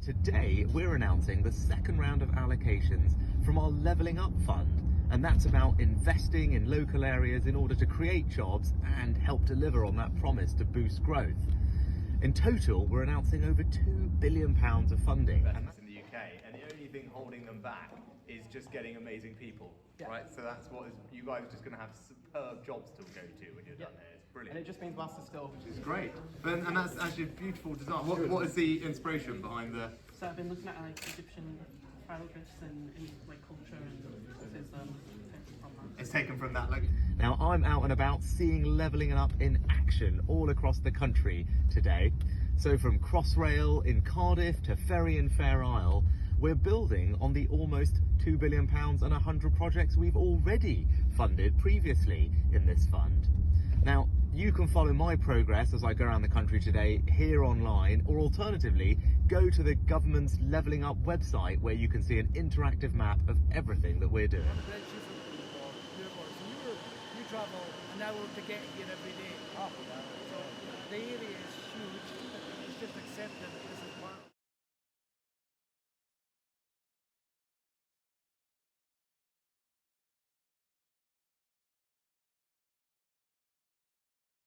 Today, we're announcing the second round of allocations from our Levelling Up Fund, and that's about investing in local areas in order to create jobs and help deliver on that promise to boost growth. In total, we're announcing over £2 billion of funding. And that's in the UK, and the only thing holding them back is just getting amazing people, right? So that's what is, you guys are just going to have superb jobs to go to when you're done here. It's brilliant. And it just means whilst there's still... It's great. And that's actually a beautiful design. What is the inspiration behind the... So I've been looking at like Egyptian hieroglyphs and like culture, and this is taken from that. It's taken from that, like... Now, I'm out and about seeing Levelling Up in action all across the country today. So from Crossrail in Cardiff to Ferry in Fair Isle, we're building on the almost £2 billion and 100 projects we've already funded previously in this fund. Now, you can follow my progress as I go around the country today here online, or alternatively, go to the government's Levelling Up website where you can see an interactive map of everything that we're doing. You travel an hour to get here every day. So the area is